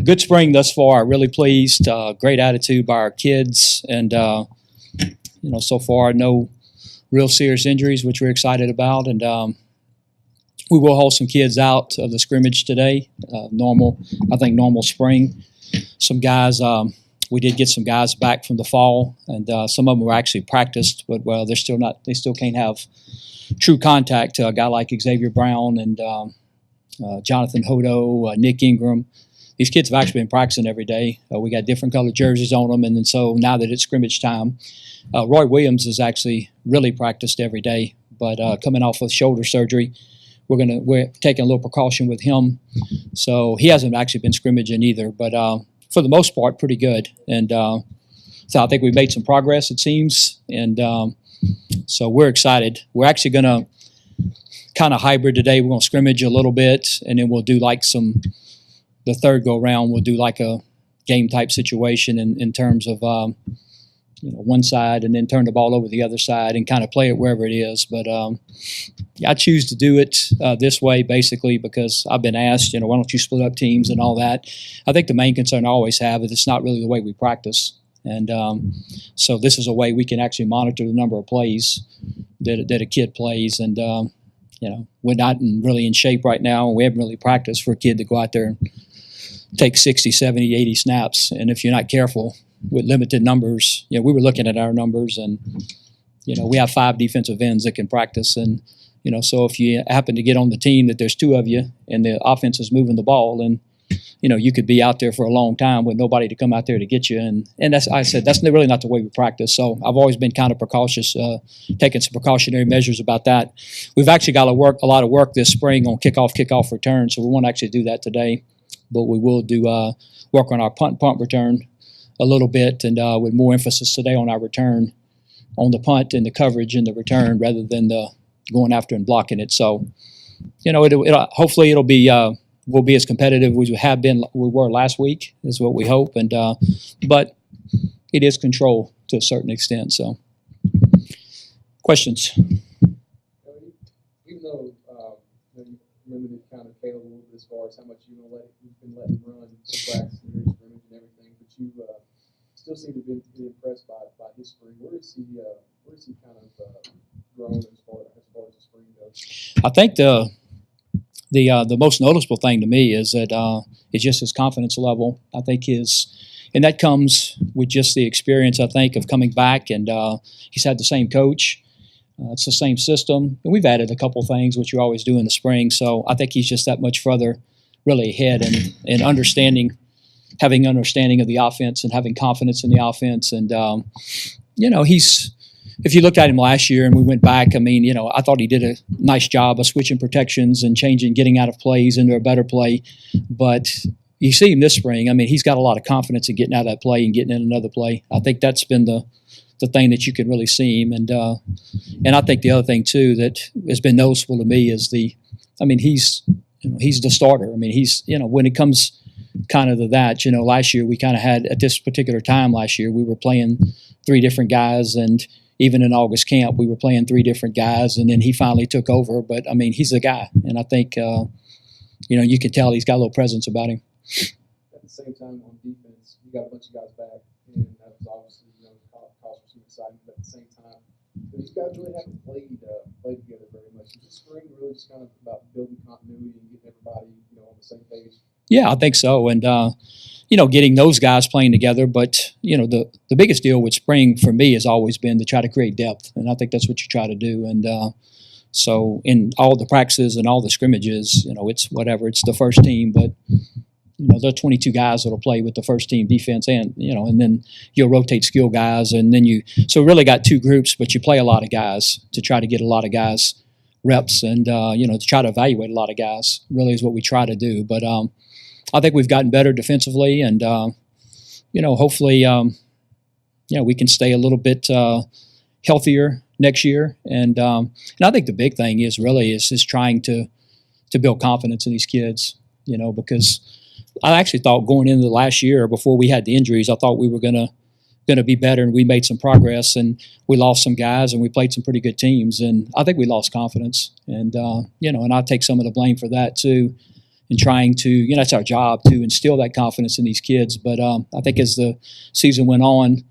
Good spring thus far. Really pleased. Great attitude by our kids, and so far no real serious injuries, which we're excited about. And we will haul some kids out of the scrimmage today. Normal spring. Some guys. We did get some guys back from the fall, and some of them were actually practiced, but they're still not. They still can't have true contact. A guy like Xavier Brown and Jonathan Hodo, Nick Ingram. These kids have actually been practicing every day. We got different colored jerseys on them, and then so now that it's scrimmage time, Roy Williams has actually really practiced every day. But coming off of shoulder surgery, we're taking a little precaution with him. So he hasn't actually been scrimmaging either, but for the most part, pretty good. And so I think we've made some progress, it seems. And so we're excited. We're actually going to kind of hybrid today. We're going to scrimmage a little bit, and then we'll do like the third go around, we'll do like a game type situation in terms of one side, and then turn the ball over the other side and kind of play it wherever it is. But I choose to do it this way basically because I've been asked, why don't you split up teams and all that. I think the main concern I always have is it's not really the way we practice. And so this is a way we can actually monitor the number of plays that a kid plays. And, we're not really in shape right now, and we haven't really practiced for a kid to go out there and take 60, 70, 80 snaps. And if you're not careful with limited numbers, we were looking at our numbers, and, we have 5 defensive ends that can practice. And, so if you happen to get on the team that there's 2 of you and the offense is moving the ball, and, you could be out there for a long time with nobody to come out there to get you. And that's really not the way we practice. So I've always been kind of precautious, taking some precautionary measures about that. We've actually got a lot of work this spring on kickoff return, so we won't actually do that today. But we will do work on our punt return a little bit, and with more emphasis today on our return, on the punt and the coverage and the return rather than the going after and blocking it. So, hopefully it'll be we'll be as competitive as we were last week, is what we hope. And but it is control to a certain extent. So, questions? Even though you limited kind of Caleb a little bit as far as how much you've been letting run practice and scrimmage and everything, but you still seem to be impressed by his spring. Where is he kind of grown as far as the spring goes? I think the most noticeable thing to me is that it's just his confidence level. I think and that comes with just the experience, I think, of coming back, and he's had the same coach. It's the same system, and we've added a couple things, which you always do in the spring. So I think he's just that much further, really ahead, and having understanding of the offense and having confidence in the offense. And if you looked at him last year and we went back, I thought he did a nice job of switching protections and getting out of plays into a better play. But you see him this spring. He's got a lot of confidence in getting out of that play and getting in another play. I think that's been the thing that you can really see him. And I think the other thing too that has been noticeable to me is he's the starter. He's when it comes kind of to that, last year we kind of had, at this particular time last year, we were playing 3 different guys, and even in August camp we were playing 3 different guys, and then he finally took over. But he's the guy, and I think you can tell he's got a little presence about him. At the same time, on defense, you got a bunch of guys back, and that was obviously cause for some excitement. But at the same time, these guys really haven't played together very much. Is this spring really just kind of about building continuity and getting everybody on the same page? Yeah, I think so, and getting those guys playing together. But the biggest deal with spring for me has always been to try to create depth, and I think that's what you try to do. And so in all the practices and all the scrimmages, it's whatever, it's the first team, but there are 22 guys that'll play with the first team defense, and and then you'll rotate skill guys, and then so really got 2 groups, but you play a lot of guys to try to get a lot of guys reps, and to try to evaluate a lot of guys really is what we try to do. But I think we've gotten better defensively, and hopefully we can stay a little bit healthier next year. And I think the big thing is trying to build confidence in these kids, because I actually thought going into the last year before we had the injuries, I thought we were gonna be better, and we made some progress, and we lost some guys, and we played some pretty good teams, and I think we lost confidence, and and I take some of the blame for that too. and trying to, that's our job to instill that confidence in these kids. But I think as the season went on,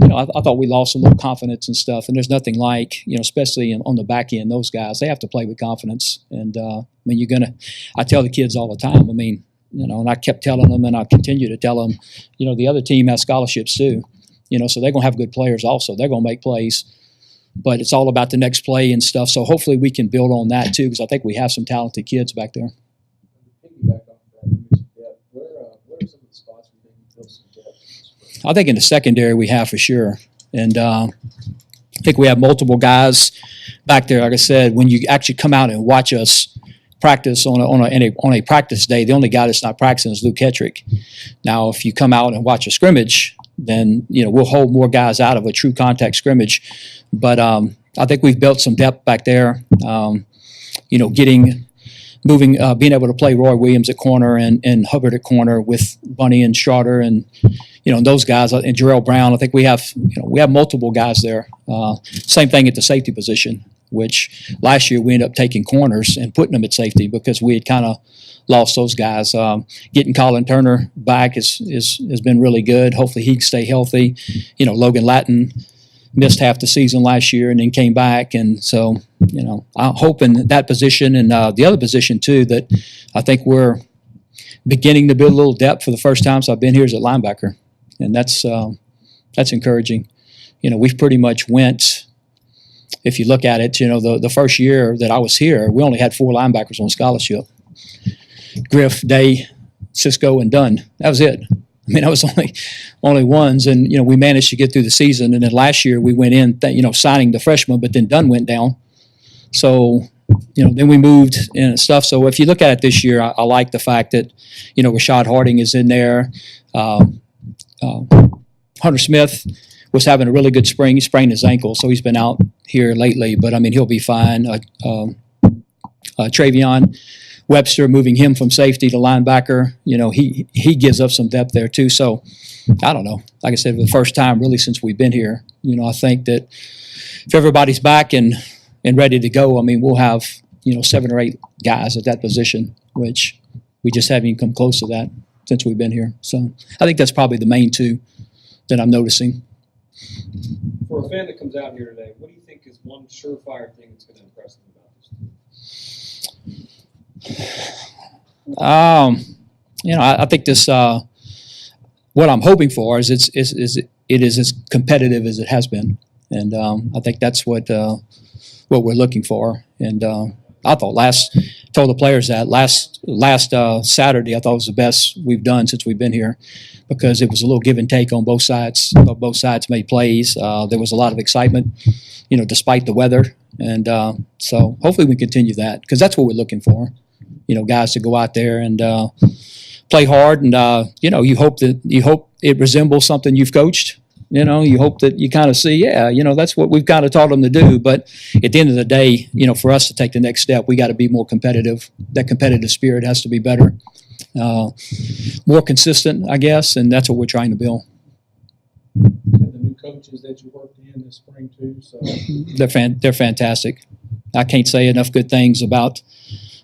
I thought we lost a little confidence and stuff. And there's nothing like, especially on the back end, those guys, they have to play with confidence. And I tell the kids all the time, and I kept telling them, and I continue to tell them, the other team has scholarships too, so they're going to have good players also. They're going to make plays. But it's all about the next play and stuff. So hopefully we can build on that too, because I think we have some talented kids back there. Piggyback off that, you mentioned depth. Where are some of the spots where you think you build some depth? I think in the secondary we have for sure. And I think we have multiple guys back there. Like I said, when you actually come out and watch us practice on a practice day, the only guy that's not practicing is Luke Hetrick. Now, if you come out and watch a scrimmage, then we'll hold more guys out of a true contact scrimmage. But I think we've built some depth back there. Being able to play Roy Williams at corner and Hubbard at corner with Bunny and Schroeder and those guys and Jarrell Brown. I think we have multiple guys there. Same thing at the safety position, which last year we ended up taking corners and putting them at safety because we had kind of lost those guys. Getting Colin Turner back has been really good. Hopefully he can stay healthy. Logan Lattin missed half the season last year and then came back. And so, I'm hoping that position and the other position too that I think we're beginning to build a little depth for the first time. So I've been here as a linebacker, and that's encouraging. We've pretty much went, if you look at it, the first year that I was here, we only had 4 linebackers on scholarship. Griff, Day, Cisco, and Dunn. That was it. That was only ones, and we managed to get through the season. And then last year we went in, signing the freshman, but then Dunn went down. So, then we moved and stuff. So if you look at it this year, I like the fact that, Rashad Harding is in there. Hunter Smith was having a really good spring. He sprained his ankle, so he's been out here lately. But he'll be fine. Travion Webster, moving him from safety to linebacker, he gives up some depth there too. So I don't know. Like I said, for the first time really since we've been here, I think that if everybody's back and ready to go, we'll have 7 or 8 guys at that position, which we just haven't even come close to that since we've been here. So I think that's probably the main 2 that I'm noticing. For a fan that comes out here today, what do you think is one surefire thing that's going to impress them about this team? I think this. What I'm hoping for is it is as competitive as it has been, and I think that's what we're looking for. And I thought told the players that last Saturday I thought was the best we've done since we've been here, because it was a little give and take on both sides. Both sides made plays. There was a lot of excitement, despite the weather, and so hopefully we continue that, because that's what we're looking for. Guys to go out there and play hard, and you hope it resembles something you've coached. You hope that you kind of see, that's what we've kind of taught them to do. But at the end of the day, for us to take the next step, we got to be more competitive. That competitive spirit has to be better, more consistent, I guess, and that's what we're trying to build. And the new coaches that you worked in this spring too, so they're fantastic. I can't say enough good things about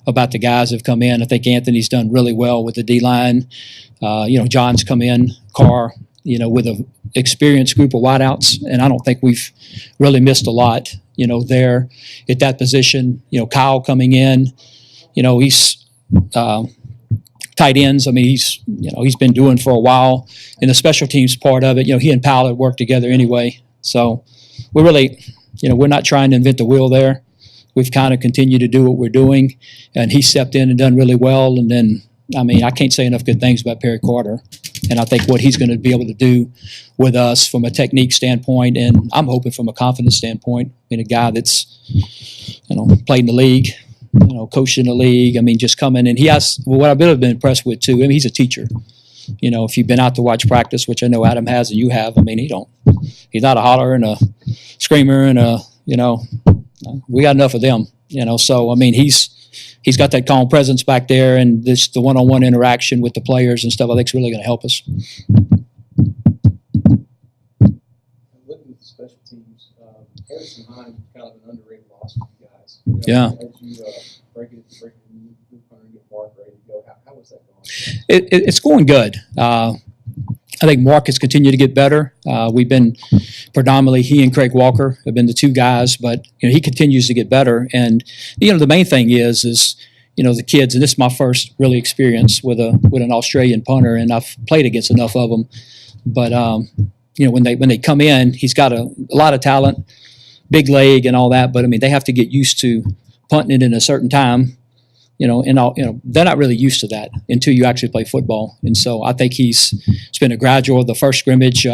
the guys that have come in. I think Anthony's done really well with the D-line. John's come in, Carr, with an experienced group of wideouts, and I don't think we've really missed a lot, there at that position. Kyle coming in, he's tight ends. He's been doing for a while. In the special teams part of it, he and Powell had worked together anyway. So we're really, we're not trying to invent the wheel there. We've kind of continued to do what we're doing, and he stepped in and done really well. And then, I can't say enough good things about Perry Carter, and I think what he's going to be able to do with us from a technique standpoint, and I'm hoping from a confidence standpoint. A guy that's, played in the league, coached in the league. Just coming, and he has. Well, what I've been impressed with too. He's a teacher. If you've been out to watch practice, which I know Adam has and you have, he's not a holler and a screamer and a, we got enough of them, So he's got that calm presence back there, and the one-on-one interaction with the players and stuff I think is really going to help us. Looking at the special teams, Harrison Hines is kind of an underrated loss for you guys. Yeah. As you break it, move Punter and get Mark ready to go, It's going good. I think Mark has continued to get better. We've been predominantly, he and Craig Walker have been the two guys, but he continues to get better. And the main thing is the kids, and this is my first really experience with an Australian punter, and I've played against enough of them. But when they come in, he's got a lot of talent, big leg and all that. But I mean, they have to get used to punting it in a certain time. They're not really used to that until you actually play football. And so I think it's been a gradual. The first scrimmage,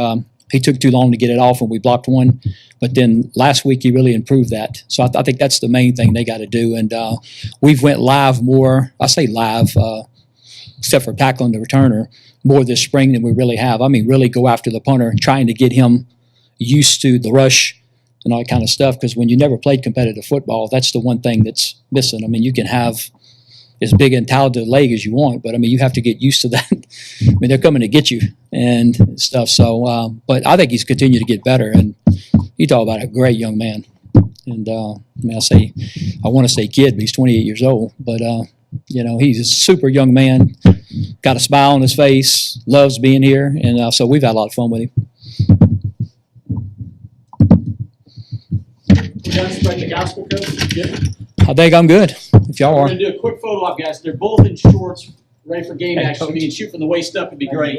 he took too long to get it off and we blocked one. But then last week he really improved that. So I think that's the main thing they got to do. And we've went live more. I say live, except for tackling the returner, more this spring than we really have. I mean, really go after the punter, trying to get him used to the rush and all that kind of stuff. Because when you never played competitive football, that's the one thing that's missing. I mean, you can have as big and talented leg as you want, but I mean, you have to get used to that. I mean, they're coming to get you and stuff. So, but I think he's continued to get better, and you talk about a great young man. And I want to say kid, but he's 28 years old. But he's a super young man, got a smile on his face, loves being here, and so we've had a lot of fun with him. You guys spread the gospel, Coach? Yeah. I think I'm good. If y'all We're are. going to do a quick photo op, guys. They're both in shorts, ready for game action. If you can shoot from the waist up, it'd be great.